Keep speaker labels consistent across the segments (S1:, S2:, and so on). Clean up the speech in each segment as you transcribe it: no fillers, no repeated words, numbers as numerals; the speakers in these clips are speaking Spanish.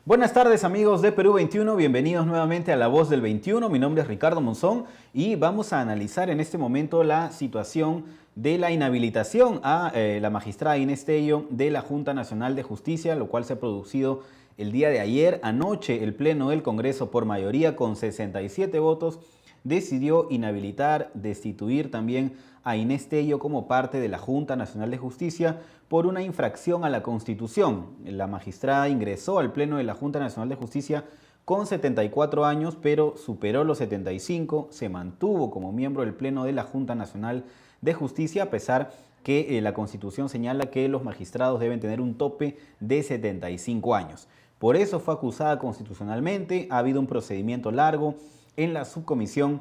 S1: Buenas tardes amigos de Perú 21, bienvenidos nuevamente a La Voz del 21. Mi nombre es Ricardo Monzón y vamos a analizar en este momento la situación de la inhabilitación a la magistrada Inés Tello de la Junta Nacional de Justicia, lo cual se ha producido el día de ayer. Anoche el Pleno del Congreso por mayoría con 67 votos decidió inhabilitar, destituir también a Inés Tello como parte de la Junta Nacional de Justicia por una infracción a la Constitución. La magistrada ingresó al Pleno de la Junta Nacional de Justicia con 74 años, pero superó los 75, se mantuvo como miembro del Pleno de la Junta Nacional de Justicia, a pesar que la Constitución señala que los magistrados deben tener un tope de 75 años. Por eso fue acusada constitucionalmente, ha habido un procedimiento largo en la subcomisión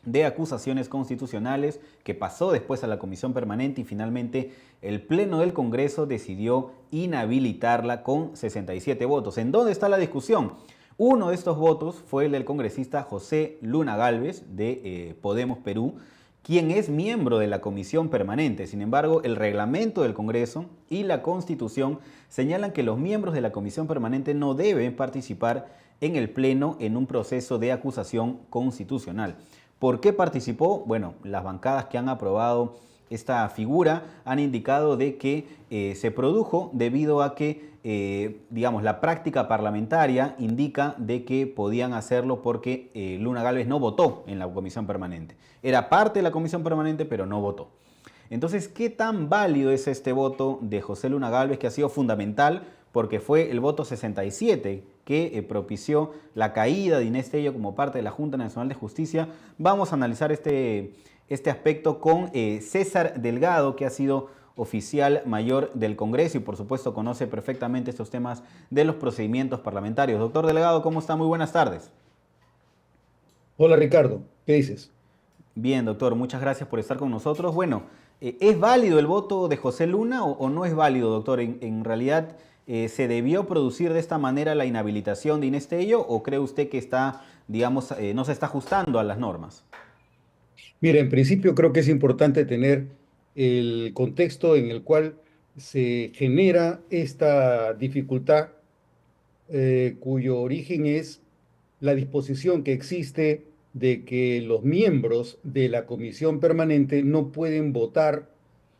S1: de acusaciones constitucionales que pasó después a la comisión permanente y finalmente el Pleno del Congreso decidió inhabilitarla con 67 votos. ¿En dónde está la discusión? Uno de estos votos fue el del congresista José Luna Gálvez de Podemos Perú, quien es miembro de la comisión permanente. Sin embargo, el reglamento del Congreso y la Constitución señalan que los miembros de la comisión permanente no deben participar en el Pleno en un proceso de acusación constitucional. ¿Por qué participó? Bueno, las bancadas que han aprobado esta figura han indicado de que se produjo debido a que, digamos, la práctica parlamentaria indica de que podían hacerlo porque Luna Gálvez no votó en la comisión permanente. Era parte de la comisión permanente, pero no votó. Entonces, ¿qué tan válido es este voto de José Luna Gálvez, que ha sido fundamental porque fue el voto 67 que propició la caída de Inés Tello como parte de la Junta Nacional de Justicia? Vamos a analizar este aspecto con César Delgado, que ha sido oficial mayor del Congreso y por supuesto conoce perfectamente estos temas de los procedimientos parlamentarios. Doctor Delgado, ¿cómo está? Muy buenas tardes.
S2: Hola Ricardo, ¿qué dices?
S1: Bien, doctor, muchas gracias por estar con nosotros. Bueno, ¿es válido el voto de José Luna o no es válido, doctor? En realidad, ¿se debió producir de esta manera la inhabilitación de Inés Tello o cree usted que está, digamos, no se está ajustando a las normas?
S2: Mira, en principio creo que es importante tener el contexto en el cual se genera esta dificultad, cuyo origen es la disposición que existe de que los miembros de la comisión permanente no pueden votar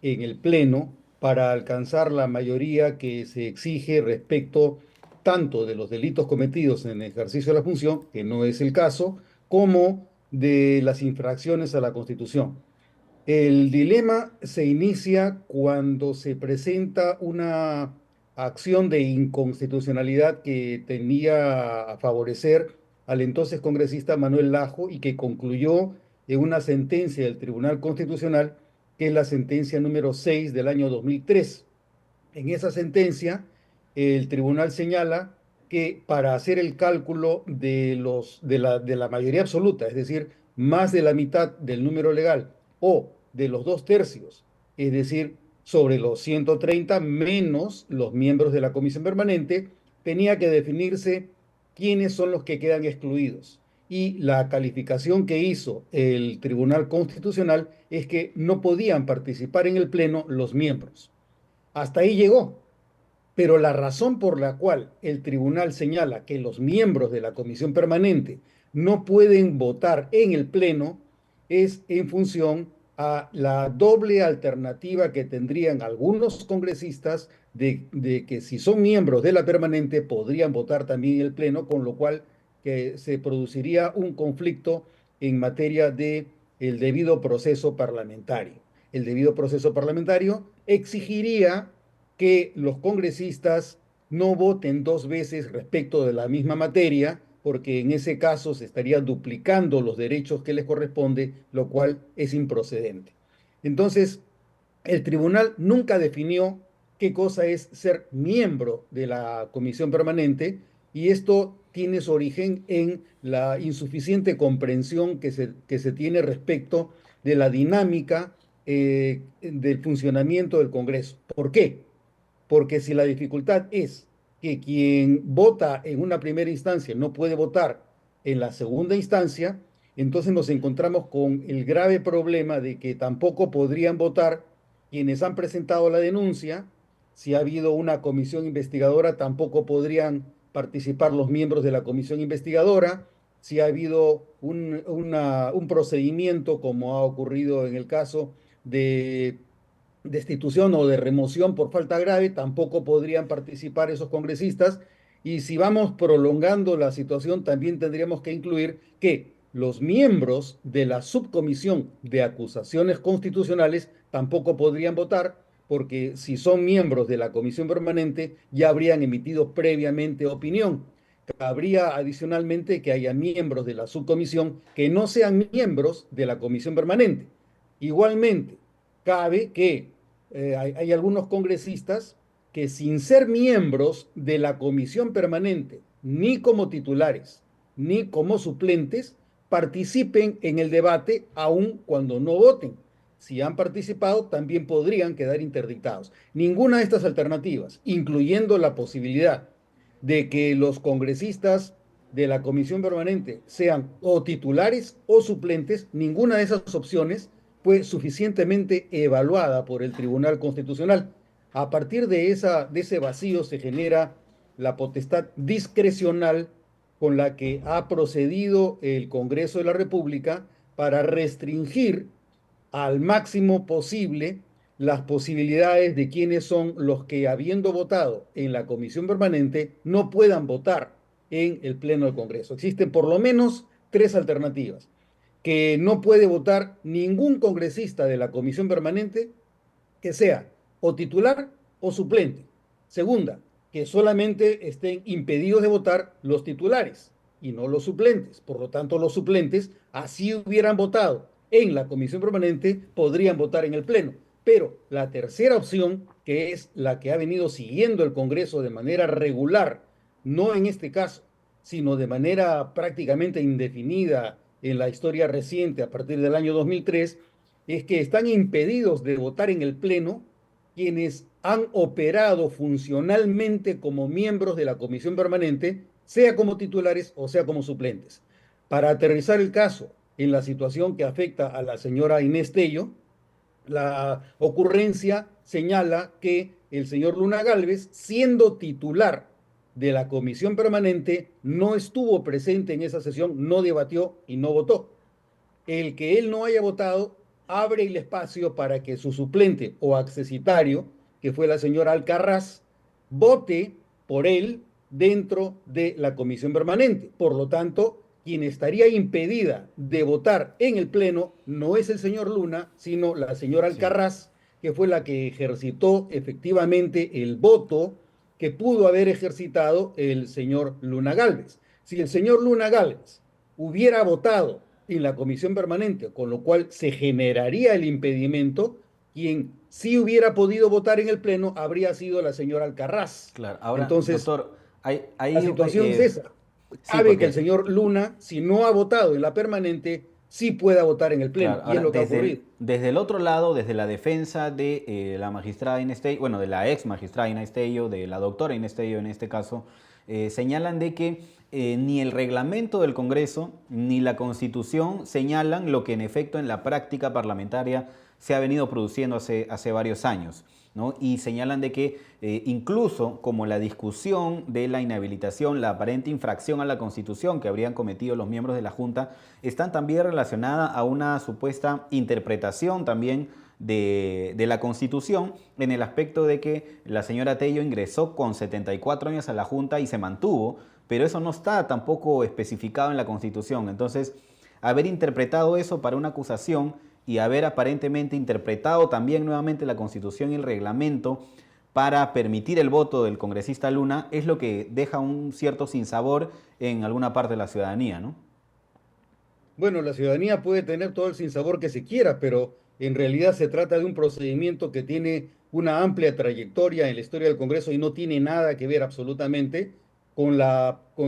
S2: en el Pleno para alcanzar la mayoría que se exige respecto tanto de los delitos cometidos en el ejercicio de la función, que no es el caso, como de las infracciones a la Constitución. El dilema se inicia cuando se presenta una acción de inconstitucionalidad que tenía a favorecer al entonces congresista Manuel Lajo y que concluyó en una sentencia del Tribunal Constitucional, que es la sentencia número 6 del año 2003. En esa sentencia, el tribunal señala que para hacer el cálculo de la mayoría absoluta, es decir, más de la mitad del número legal o de los dos tercios, es decir, sobre los 130 menos los miembros de la comisión permanente, tenía que definirse quiénes son los que quedan excluidos. Y la calificación que hizo el Tribunal Constitucional es que no podían participar en el Pleno los miembros. Hasta ahí llegó. Pero la razón por la cual el tribunal señala que los miembros de la comisión permanente no pueden votar en el Pleno es en función a la doble alternativa que tendrían algunos congresistas de que si son miembros de la permanente podrían votar también en el Pleno, con lo cual que se produciría un conflicto en materia de el debido proceso parlamentario. El debido proceso parlamentario exigiría que los congresistas no voten dos veces respecto de la misma materia, porque en ese caso se estaría duplicando los derechos que les corresponde, lo cual es improcedente. Entonces, el tribunal nunca definió qué cosa es ser miembro de la comisión permanente y esto tiene su origen en la insuficiente comprensión que se tiene respecto de la dinámica del funcionamiento del Congreso. ¿Por qué? Porque si la dificultad es que quien vota en una primera instancia no puede votar en la segunda instancia, entonces nos encontramos con el grave problema de que tampoco podrían votar quienes han presentado la denuncia. Si ha habido una comisión investigadora, tampoco podrían participar los miembros de la comisión investigadora, si ha habido un procedimiento, como ha ocurrido en el caso de destitución o de remoción por falta grave, tampoco podrían participar esos congresistas. Y si vamos prolongando la situación, también tendríamos que incluir que los miembros de la subcomisión de acusaciones constitucionales tampoco podrían votar, porque si son miembros de la comisión permanente ya habrían emitido previamente opinión. Habría adicionalmente que haya miembros de la subcomisión que no sean miembros de la comisión permanente. Igualmente, cabe que hay algunos congresistas que sin ser miembros de la comisión permanente, ni como titulares, ni como suplentes, participen en el debate aun cuando no voten. Si han participado, también podrían quedar interdictados. Ninguna de estas alternativas, incluyendo la posibilidad de que los congresistas de la comisión permanente sean o titulares o suplentes, ninguna de esas opciones fue suficientemente evaluada por el Tribunal Constitucional. A partir de ese vacío se genera la potestad discrecional con la que ha procedido el Congreso de la República para restringir al máximo posible las posibilidades de quienes son los que, habiendo votado en la comisión permanente, no puedan votar en el Pleno del Congreso. Existen por lo menos tres alternativas: que no puede votar ningún congresista de la comisión permanente que sea o titular o suplente. Segunda, que solamente estén impedidos de votar los titulares y no los suplentes. Por lo tanto, los suplentes, así hubieran votado en la comisión permanente, podrían votar en el Pleno. Pero la tercera opción, que es la que ha venido siguiendo el Congreso de manera regular, no en este caso, sino de manera prácticamente indefinida en la historia reciente a partir del año 2003, es que están impedidos de votar en el Pleno quienes han operado funcionalmente como miembros de la comisión permanente, sea como titulares o sea como suplentes. Para aterrizar el caso en la situación que afecta a la señora Inés Tello, la ocurrencia señala que el señor Luna Gálvez, siendo titular de la comisión permanente, no estuvo presente en esa sesión, no debatió y no votó. El que él no haya votado abre el espacio para que su suplente o accesitario, que fue la señora Alcarraz, vote por él dentro de la comisión permanente. Por lo tanto, quien estaría impedida de votar en el Pleno no es el señor Luna, sino la señora Alcarraz, que fue la que ejercitó efectivamente el voto que pudo haber ejercitado el señor Luna Gálvez. Si el señor Luna Gálvez hubiera votado en la comisión permanente, con lo cual se generaría el impedimento, quien sí hubiera podido votar en el Pleno habría sido la señora Alcarraz.
S1: Claro, ahora,
S2: Entonces,
S1: doctor,
S2: la situación es esa.
S1: sí,
S2: Cabe que el
S1: porque,
S2: señor Luna, si no ha votado en la permanente, sí pueda votar en el Pleno,
S1: claro,
S2: y es
S1: ahora
S2: lo que ha ocurrido.
S1: desde el otro lado, desde la defensa de la magistrada Inés Tello, bueno, de la ex magistrada Inés Tello, de la doctora Inés Tello en este caso, señalan de que ni el reglamento del Congreso ni la Constitución señalan lo que en efecto en la práctica parlamentaria se ha venido produciendo hace varios años, ¿no? Y señalan de que incluso como la discusión de la inhabilitación, la aparente infracción a la Constitución que habrían cometido los miembros de la Junta, están también relacionadas a una supuesta interpretación también de la Constitución, en el aspecto de que la señora Tello ingresó con 74 años a la Junta y se mantuvo, pero eso no está tampoco especificado en la Constitución. Entonces, haber interpretado eso para una acusación y haber aparentemente interpretado también nuevamente la Constitución y el reglamento para permitir el voto del congresista Luna es lo que deja un cierto sinsabor en alguna parte de la ciudadanía, ¿no?
S2: Bueno, la ciudadanía puede tener todo el sinsabor que se quiera, pero en realidad se trata de un procedimiento que tiene una amplia trayectoria en la historia del Congreso y no tiene nada que ver absolutamente con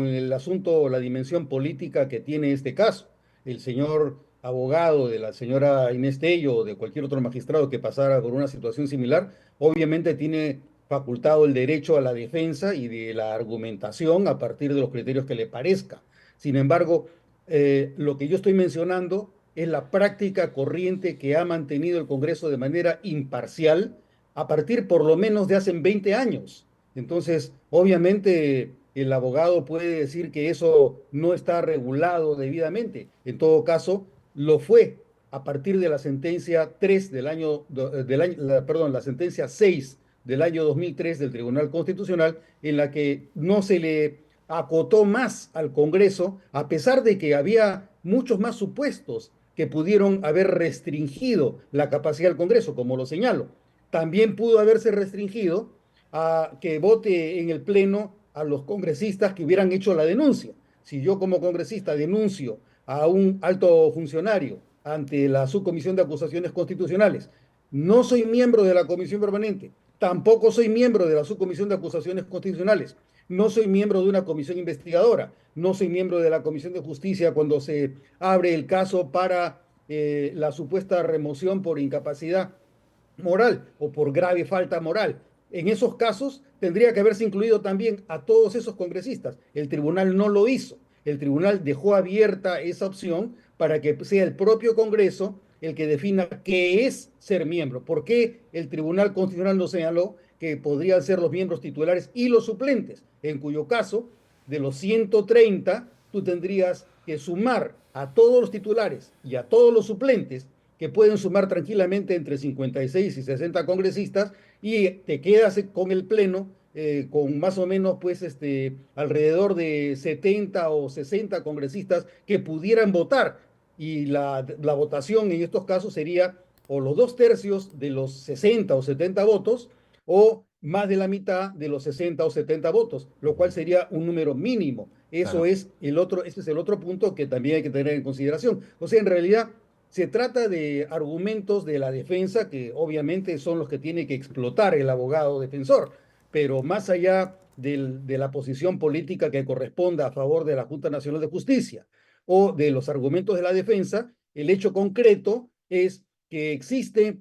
S2: el asunto o la dimensión política que tiene este caso. El señor abogado de la señora Inés Tello o de cualquier otro magistrado que pasara por una situación similar, obviamente tiene facultado el derecho a la defensa y de la argumentación a partir de los criterios que le parezca. Sin embargo, lo que yo estoy mencionando es la práctica corriente que ha mantenido el Congreso de manera imparcial a partir por lo menos de hace 20 años. Entonces, obviamente, el abogado puede decir que eso no está regulado debidamente. En todo caso, lo fue a partir de la sentencia 3 perdón, la sentencia 6 del año 2003 del Tribunal Constitucional, en la que no se le acotó más al Congreso, a pesar de que había muchos más supuestos que pudieron haber restringido la capacidad del Congreso, como lo señalo. También pudo haberse restringido a que vote en el Pleno a los congresistas que hubieran hecho la denuncia. Si yo como congresista denuncio a un alto funcionario ante la Subcomisión de Acusaciones Constitucionales, no soy miembro de la Comisión Permanente, tampoco soy miembro de la Subcomisión de Acusaciones Constitucionales, no soy miembro de una comisión investigadora, no soy miembro de la Comisión de Justicia cuando se abre el caso para la supuesta remoción por incapacidad moral o por grave falta moral. En esos casos tendría que haberse incluido también a todos esos congresistas. El tribunal no lo hizo. El tribunal dejó abierta esa opción para que sea el propio Congreso el que defina qué es ser miembro. ¿Por qué el Tribunal Constitucional no señaló que podrían ser los miembros titulares y los suplentes? En cuyo caso, de los 130, tú tendrías que sumar a todos los titulares y a todos los suplentes, que pueden sumar tranquilamente entre 56 y 60 congresistas, y te quedas con el Pleno con más o menos pues alrededor de 70 o 60 congresistas que pudieran votar, y la votación en estos casos sería o los 2/3 de los 60 o 70 votos o más de la mitad de los 60 o 70 votos, lo cual sería un número mínimo.
S1: Claro.
S2: Ese es el otro punto que también hay que tener en consideración. O sea, en realidad se trata de argumentos de la defensa que obviamente son los que tiene que explotar el abogado defensor, pero más allá de la posición política que corresponda a favor de la Junta Nacional de Justicia o de los argumentos de la defensa, el hecho concreto es que existe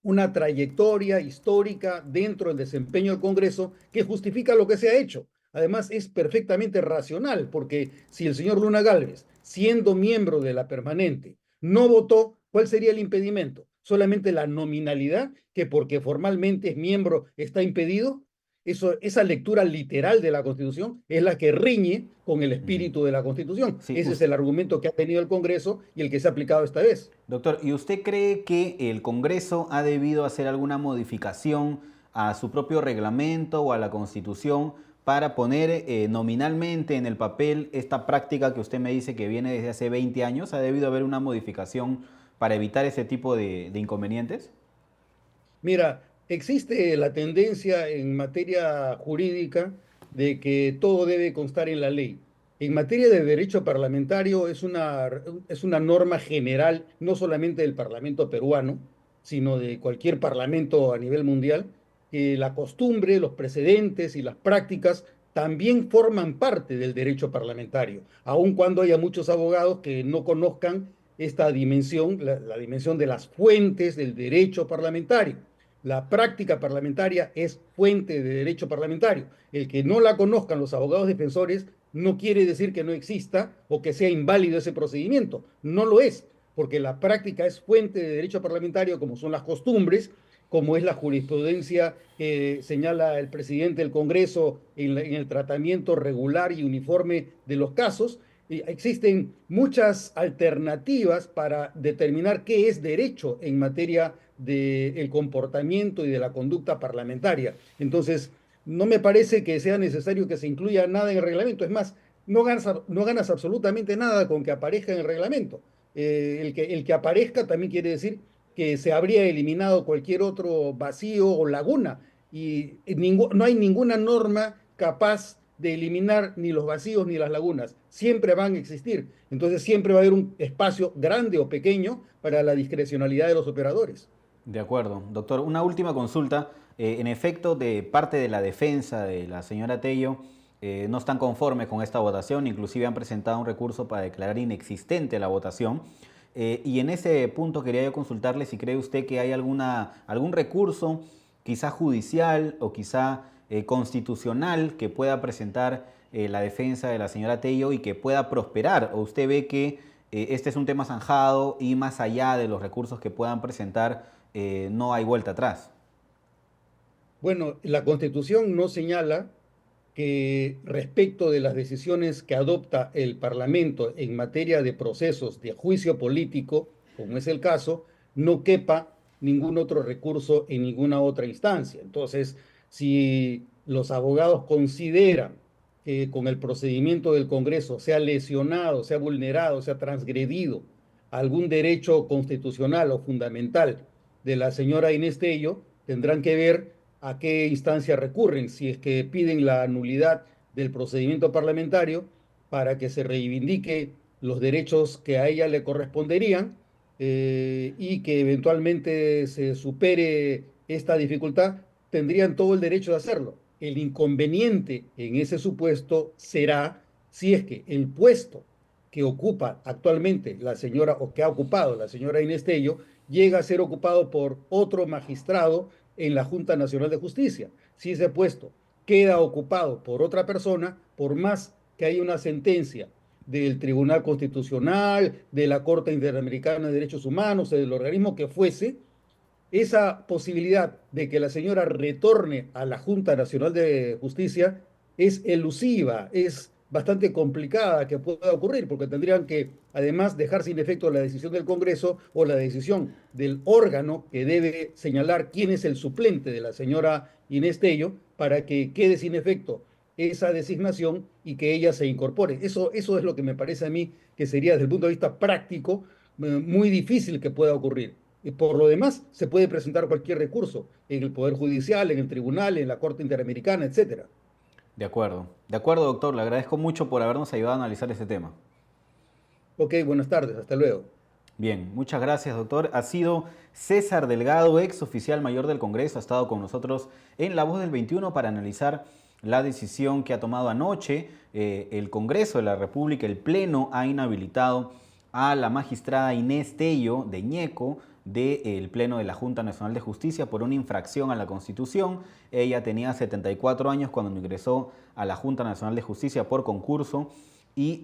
S2: una trayectoria histórica dentro del desempeño del Congreso que justifica lo que se ha hecho. Además, es perfectamente racional, porque si el señor Luna Gálvez, siendo miembro de la permanente, no votó, ¿cuál sería el impedimento? ¿Solamente la nominalidad, que porque formalmente es miembro está impedido? Esa lectura literal de la Constitución es la que riñe con el
S1: Ujú.
S2: espíritu de la Constitución.
S1: Sí,
S2: Ese es el argumento que ha tenido el Congreso y el que se ha aplicado esta vez.
S1: doctor, ¿y usted cree que el Congreso ha debido hacer alguna modificación a su propio reglamento o a la Constitución para poner nominalmente en el papel esta práctica que usted me dice que viene desde hace 20 años? ¿Ha debido haber una modificación para evitar ese tipo de inconvenientes?
S2: Mira, existe la tendencia en materia jurídica de que todo debe constar en la ley. En materia de derecho parlamentario es una norma general, no solamente del Parlamento peruano, sino de cualquier parlamento a nivel mundial, que la costumbre, los precedentes y las prácticas también forman parte del derecho parlamentario, aun cuando haya muchos abogados que no conozcan esta dimensión, la dimensión de las fuentes del derecho parlamentario. La práctica parlamentaria es fuente de derecho parlamentario. El que no la conozcan los abogados defensores no quiere decir que no exista o que sea inválido ese procedimiento. No lo es, porque la práctica es fuente de derecho parlamentario, como son las costumbres, como es la jurisprudencia que señala el presidente del Congreso en el tratamiento regular y uniforme de los casos. Existen muchas alternativas para determinar qué es derecho en materia del comportamiento y de la conducta parlamentaria. Entonces, no me parece que sea necesario que se incluya nada en el reglamento. Es más, no ganas absolutamente nada con que aparezca en el reglamento. El que aparezca también quiere decir que se habría eliminado cualquier otro vacío o laguna, y no hay ninguna norma capaz de eliminar ni los vacíos ni las lagunas. Siempre van a existir. Entonces siempre va a haber un espacio grande o pequeño para la discrecionalidad de los operadores.
S1: De acuerdo. Doctor, una última consulta. En efecto, de parte de la defensa de la señora Tello, no están conformes con esta votación, inclusive han presentado un recurso para declarar inexistente la votación. Y en ese punto quería yo consultarle si cree usted que hay algún recurso, quizá judicial o quizá constitucional, que pueda presentar la defensa de la señora Tello y que pueda prosperar. ¿O usted ve que este es un tema zanjado y más allá de los recursos que puedan presentar, no hay vuelta atrás?
S2: Bueno, la Constitución no señala que respecto de las decisiones que adopta el Parlamento en materia de procesos de juicio político, como es el caso, no quepa ningún otro recurso en ninguna otra instancia. Entonces, si los abogados consideran que con el procedimiento del Congreso se ha lesionado, se ha vulnerado, se ha transgredido algún derecho constitucional o fundamental de la señora Inés Tello, tendrán que ver a qué instancia recurren, si es que piden la nulidad del procedimiento parlamentario para que se reivindique los derechos que a ella le corresponderían, y que eventualmente se supere esta dificultad, tendrían todo el derecho de hacerlo. El inconveniente en ese supuesto será si es que el puesto que ocupa actualmente la señora, o que ha ocupado la señora Inés Tello, llega a ser ocupado por otro magistrado en la Junta Nacional de Justicia. Si ese puesto queda ocupado por otra persona, por más que haya una sentencia del Tribunal Constitucional, de la Corte Interamericana de Derechos Humanos, del organismo que fuese, esa posibilidad de que la señora retorne a la Junta Nacional de Justicia es elusiva, es bastante complicada que pueda ocurrir, porque tendrían que además dejar sin efecto la decisión del Congreso o la decisión del órgano que debe señalar quién es el suplente de la señora Inés Tello para que quede sin efecto esa designación y que ella se incorpore. Eso es lo que me parece a mí que sería desde el punto de vista práctico muy difícil que pueda ocurrir. Y por lo demás, se puede presentar cualquier recurso en el Poder Judicial, en el Tribunal, en la Corte Interamericana, etcétera.
S1: De acuerdo, doctor. Le agradezco mucho por habernos ayudado a analizar este tema.
S2: Ok, buenas tardes, hasta luego.
S1: Bien, muchas gracias, doctor. Ha sido César Delgado, ex oficial mayor del Congreso, ha estado con nosotros en La Voz del 21 para analizar la decisión que ha tomado anoche el Congreso de la República. El Pleno ha inhabilitado a la magistrada Inés Tello de Ñeco del Pleno de la Junta Nacional de Justicia por una infracción a la Constitución. Ella tenía 74 años cuando ingresó a la Junta Nacional de Justicia por concurso y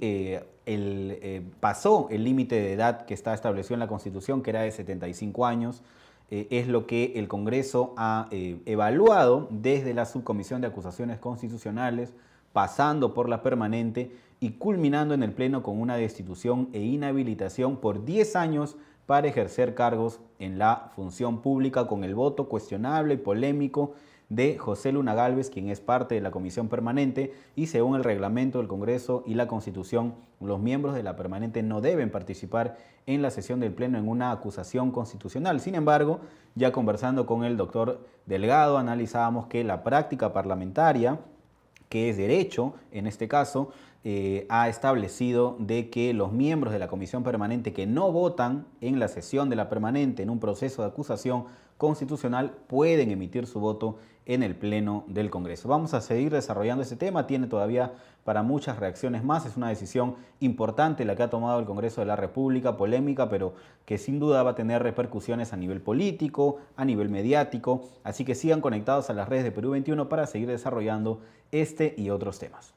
S1: pasó el límite de edad que está establecido en la Constitución, que era de 75 años. Es lo que el Congreso ha evaluado desde la Subcomisión de Acusaciones Constitucionales, pasando por la permanente y culminando en el Pleno con una destitución e inhabilitación por 10 años para ejercer cargos en la función pública, con el voto cuestionable y polémico de José Luna Gálvez, quien es parte de la comisión permanente, y según el reglamento del Congreso y la Constitución, los miembros de la permanente no deben participar en la sesión del Pleno en una acusación constitucional. Sin embargo, ya conversando con el doctor Delgado, analizábamos que la práctica parlamentaria, que es derecho en este caso, ha establecido de que los miembros de la comisión permanente que no votan en la sesión de la permanente en un proceso de acusación constitucional pueden emitir su voto en el Pleno del Congreso. Vamos a seguir desarrollando este tema, tiene todavía para muchas reacciones más. Es una decisión importante la que ha tomado el Congreso de la República, polémica, pero que sin duda va a tener repercusiones a nivel político, a nivel mediático. Así que sigan conectados a las redes de Perú 21 para seguir desarrollando este y otros temas.